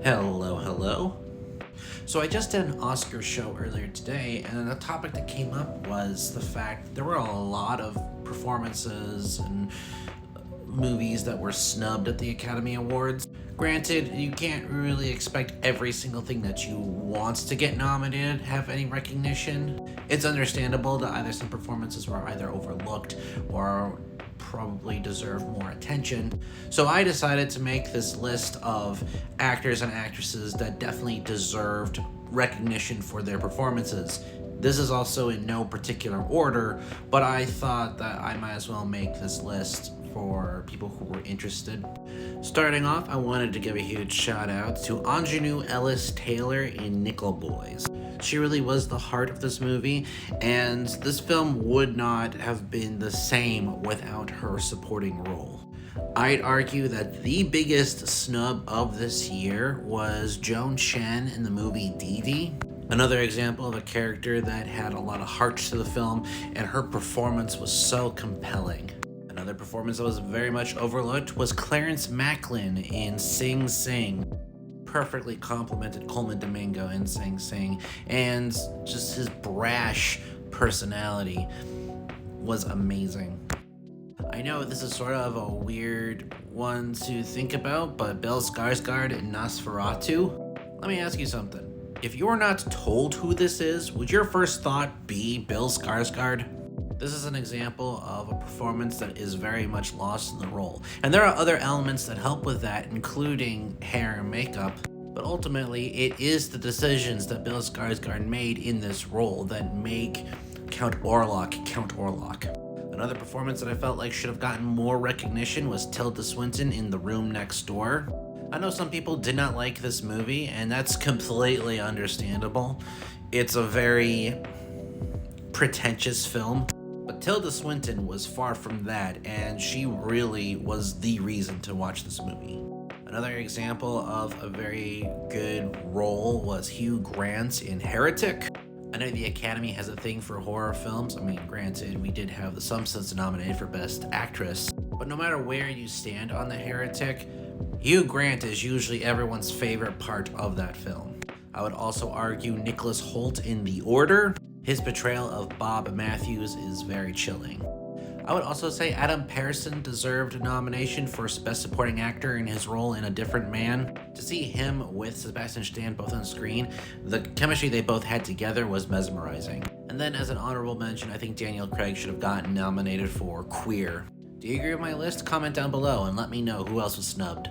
Hello, hello. So I just did an Oscar show earlier today, and the topic that came up was the fact that there were a lot of performances and movies that were snubbed at the Academy Awards. Granted, you can't really expect every single thing that you want to get nominated have any recognition. It's understandable that either some performances were either overlooked or probably deserve more attention. So I decided to make this list of actors and actresses that definitely deserved recognition for their performances. This is also in no particular order, but I thought that I might as well make this list for people who were interested. Starting off, I wanted to give a huge shout out to Anjanou Ellis Taylor in Nickel Boys. She really was the heart of this movie, and this film would not have been the same without her supporting role. I'd argue that the biggest snub of this year was Joan Chen in the movie Dee Dee. Another example of a character that had a lot of heart to the film, and her performance was so compelling. Another performance that was very much overlooked was Clarence Macklin in Sing Sing. Perfectly complimented Coleman Domingo in Sing Sing, and just his brash personality was amazing. I know this is sort of a weird one to think about, but Bill Skarsgård in Nosferatu? Let me ask you something. If you're not told who this is, would your first thought be Bill Skarsgård? This is an example of a performance that is very much lost in the role. And there are other elements that help with that, including hair and makeup. But ultimately, it is the decisions that Bill Skarsgård made in this role that make Count Orlok Count Orlok. Another performance that I felt like should have gotten more recognition was Tilda Swinton in The Room Next Door. I know some people did not like this movie, and that's completely understandable. It's a very pretentious film. But Tilda Swinton was far from that, and she really was the reason to watch this movie. Another example of a very good role was Hugh Grant in Heretic. I know the Academy has a thing for horror films. I mean, granted, we did have The Simpsons nominated for Best Actress, but no matter where you stand on The Heretic, Hugh Grant is usually everyone's favorite part of that film. I would also argue Nicholas Hoult in The Order. His portrayal of Bob Matthews is very chilling. I would also say Adam Pearson deserved a nomination for Best Supporting Actor in his role in A Different Man. To see him with Sebastian Stan both on screen, the chemistry they both had together was mesmerizing. And then as an honorable mention, I think Daniel Craig should have gotten nominated for Queer. Do you agree with my list? Comment down below and let me know who else was snubbed.